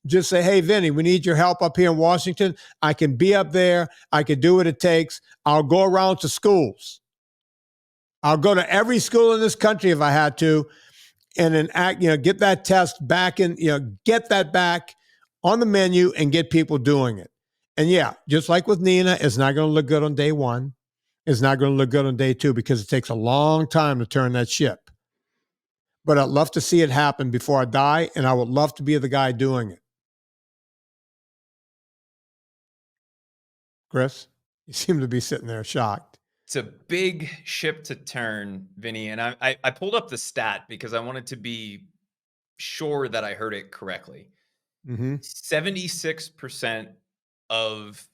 Just say, hey, Vinnie, we need your help up here in Washington. I can be up there. I can do what it takes. I'll go around to schools. I'll go to every school in this country if I had to, and then get that test back in, get that back on the menu and get people doing it. And yeah, just like with Nina, it's not going to look good on day one. It's not going to look good on day 2 because it takes a long time to turn that ship. But I'd love to see it happen before I die, and I would love to be the guy doing it. Chris, you seem to be sitting there shocked. It's a big ship to turn, Vinnie. And I pulled up the stat because I wanted to be sure that I heard it correctly. 76% of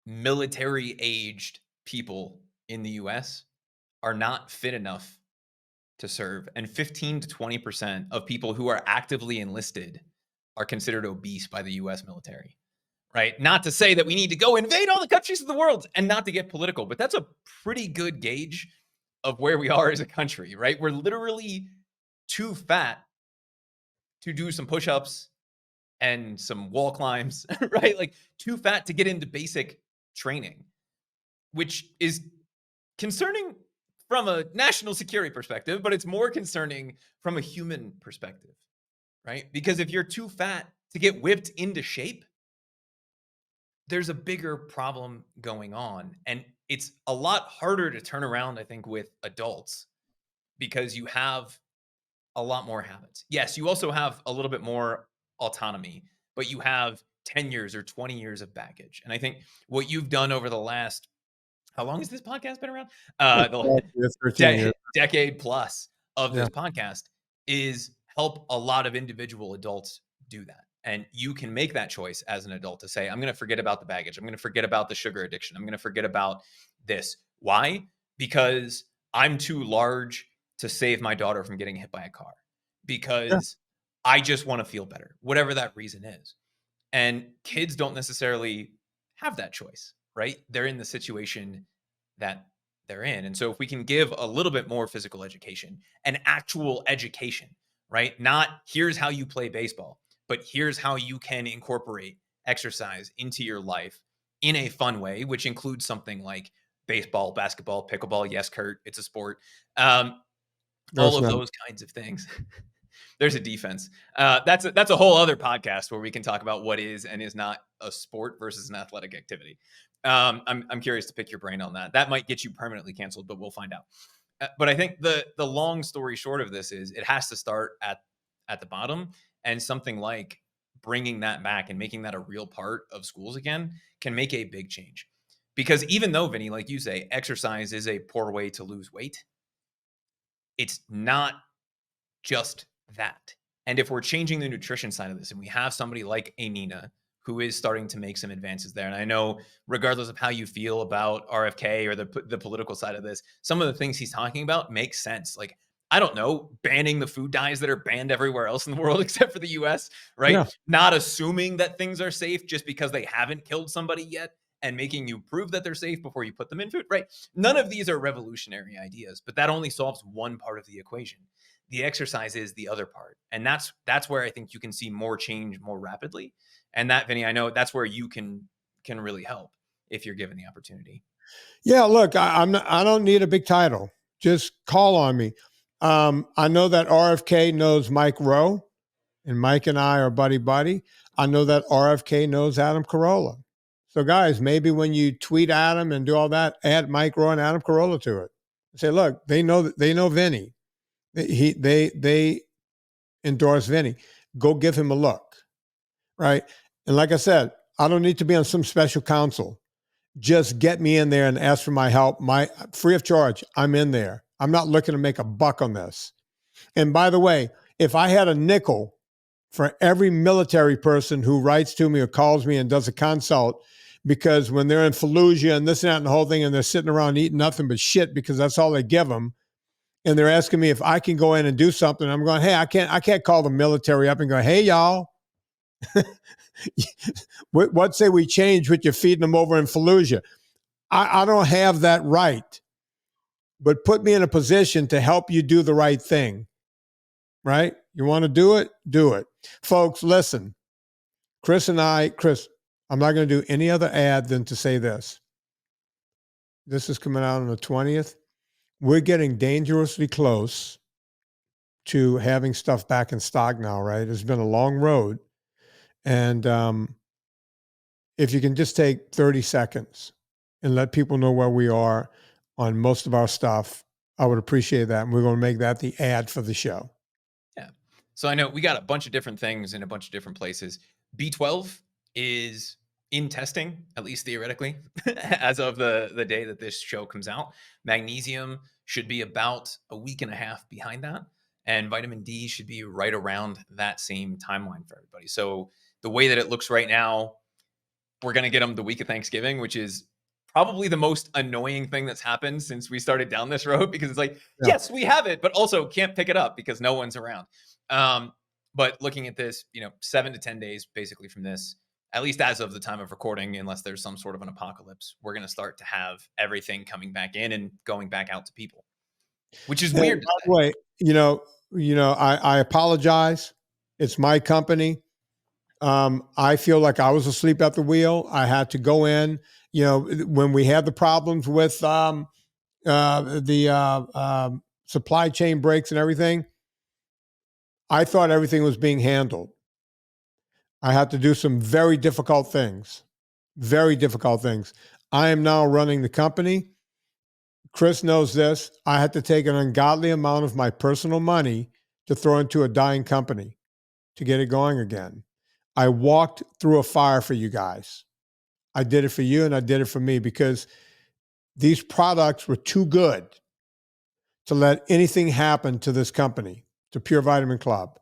military-aged people in the U.S. are not fit enough to serve. And 15 to 20% of people who are actively enlisted are considered obese by the U.S. military. Right? Not to say that we need to go invade all the countries of the world and not to get political, but that's a pretty good gauge of where we are as a country, right? We're literally too fat to do some push-ups and some wall climbs, right? Like too fat to get into basic training, which is concerning from a national security perspective, but it's more concerning from a human perspective, right? Because if you're too fat to get whipped into shape, there's a bigger problem going on. And it's a lot harder to turn around, I think, with adults because you have a lot more habits. Yes, you also have a little bit more autonomy, but you have 10 years or 20 years of baggage. And I think what you've done over the last, how long has this podcast been around? The decade plus of this podcast is help a lot of individual adults do that. And you can make that choice as an adult to say, I'm going to forget about the baggage. I'm going to forget about the sugar addiction. I'm going to forget about this. Why? Because I'm too large to save my daughter from getting hit by a car. Because I just want to feel better, whatever that reason is. And kids don't necessarily have that choice, right? They're in the situation that they're in. And so if we can give a little bit more physical education, an actual education, right? Not here's how you play baseball, but here's how you can incorporate exercise into your life in a fun way, which includes something like baseball, basketball, pickleball. Yes, Kurt, it's a sport. All of those kinds of things. There's a defense. That's a whole other podcast where we can talk about what is and is not a sport versus an athletic activity. I'm curious to pick your brain on that. That might get you permanently canceled, but we'll find out. But I think the long story short of this is it has to start at the bottom. And something like bringing that back and making that a real part of schools again can make a big change. Because even though, Vinnie, like you say, exercise is a poor way to lose weight, it's not just that. And if we're changing the nutrition side of this, and we have somebody like a Nina who is starting to make some advances there, and I know regardless of how you feel about RFK or the political side of this, some of the things he's talking about make sense. Like, I don't know, banning the food dyes that are banned everywhere else in the world except for the US, right? Yeah. Not assuming that things are safe just because they haven't killed somebody yet and making you prove that they're safe before you put them in food, right? None of these are revolutionary ideas, but that only solves one part of the equation. The exercise is the other part. And that's where I think you can see more change more rapidly. And that, Vinny, I know that's where you can really help if you're given the opportunity. Yeah, look, I don't need a big title. Just call on me. I know that RFK knows Mike Rowe, and Mike and I are buddy. I know that RFK knows Adam Carolla. So, guys, maybe when you tweet Adam and do all that, add Mike Rowe and Adam Carolla to it. Say, look, they know Vinnie. They endorse Vinnie. Go give him a look, right? And like I said, I don't need to be on some special counsel. Just get me in there and ask for my help. My free of charge. I'm in there. I'm not looking to make a buck on this. And by the way, if I had a nickel for every military person who writes to me or calls me and does a consult, because when they're in Fallujah and this and that and the whole thing, and they're sitting around eating nothing but shit because that's all they give them, and they're asking me if I can go in and do something, I'm going, hey, I can't call the military up and go, hey, y'all, what say we change what you're feeding them over in Fallujah? I don't have that right, but put me in a position to help you do the right thing, right? You want to do it? Do it. Folks, listen, Chris, I'm not going to do any other ad than to say this. This is coming out on the 20th. We're getting dangerously close to having stuff back in stock now, right? It's been a long road. And if you can just take 30 seconds and let people know where we are on most of our stuff, I would appreciate that. And we're going to make that the ad for the show. Yeah. So I know we got a bunch of different things in a bunch of different places. B12 is in testing, at least theoretically, as of the day that this show comes out. Magnesium should be about a week and a half behind that. And vitamin D should be right around that same timeline for everybody. So the way that it looks right now, we're going to get them the week of Thanksgiving, which is probably the most annoying thing that's happened since we started down this road, because it's like, yes, we have it, but also can't pick it up because no one's around. But looking at this, 7 to 10 days basically from this, at least as of the time of recording, unless there's some sort of an apocalypse, we're going to start to have everything coming back in and going back out to people, which is weird. By the way, I apologize. It's my company. I feel like I was asleep at the wheel. I had to go in, when we had the problems with the supply chain breaks and everything. I thought everything was being handled. I had to do some very difficult things. I am now running the company. Chris knows this. I had to take an ungodly amount of my personal money to throw into a dying company to get it going again. I walked through a fire for you guys. I did it for you and I did it for me because these products were too good to let anything happen to this company, to Pure Vitamin Club.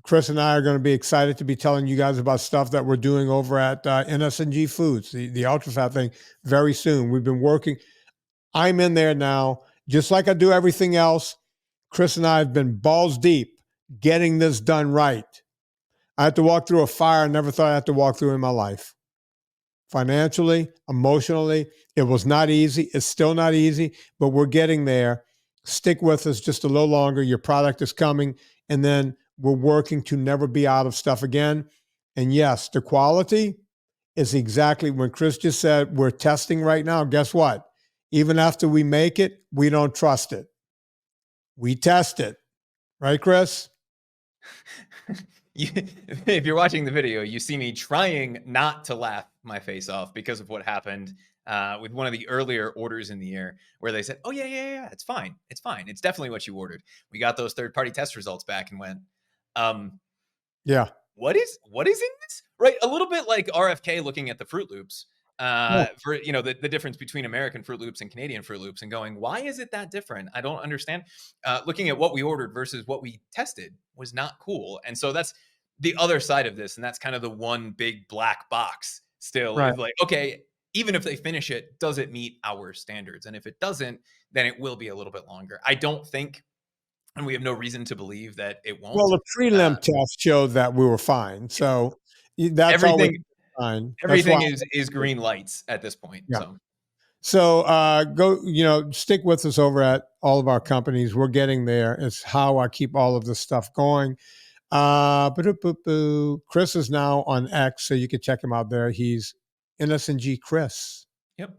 Chris and I are going to be excited to be telling you guys about stuff that we're doing over at NSNG Foods, the ultra fat thing, very soon. We've been working. I'm in there now, just like I do everything else. Chris and I have been balls deep getting this done right. I had to walk through a fire I never thought I had to walk through in my life. Financially, emotionally, it was not easy. It's still not easy, but we're getting there. Stick with us just a little longer. Your product is coming, and then we're working to never be out of stuff again. And yes, the quality is exactly when Chris just said we're testing right now. Guess what? Even after we make it, we don't trust it. We test it. Right, Chris? If you're watching the video, you see me trying not to laugh my face off because of what happened with one of the earlier orders in the year where they said, oh, yeah, it's fine. It's fine. It's definitely what you ordered. We got those third-party test results back and went, yeah. What is in this? Right? A little bit like RFK looking at the Fruit Loops for, you know, the difference between American Fruit Loops and Canadian Fruit Loops, and going, why is it that different? I don't understand. Looking at what we ordered versus what we tested was not cool. And so that's the other side of this. And that's kind of the one big black box still, Right. is like, okay, even if they finish it, does it meet our standards? And if it doesn't, then it will be a little bit longer. I don't think, and we have no reason to believe that it won't. Well, the prelim test showed that we were fine. So that's always fine. Everything is green lights at this point. Yeah. So. So go, you know, stick with us over at all of our companies. We're getting there. It's how I keep all of this stuff going. Chris is now on X, so you can check him out there. He's NSNG Chris. Yep.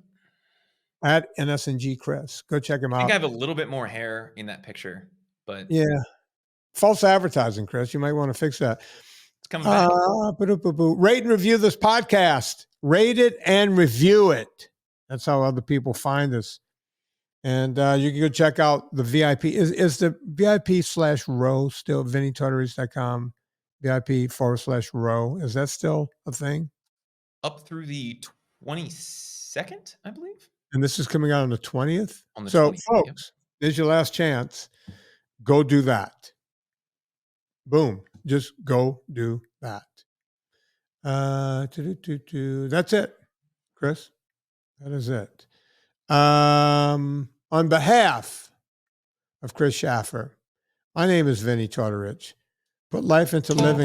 At NSNG Chris. Go check him out. I think I have a little bit more hair in that picture, but yeah. False advertising, Chris. You might want to fix that. It's coming back. Rate and review this podcast. Rate it and review it. That's how other people find us. And you can go check out the VIP. Is the VIP/row still VinnieTartarucci.com? VIP/row. Is that still a thing? Up through the 22nd, I believe. And this is coming out on the 20th? On the so, 20th, folks, There's your last chance. Go do that. Boom. Just go do that. That's it, Chris. That is it. On behalf of Chris Schaffer, my name is Vinnie Tartarucci. Put life into living.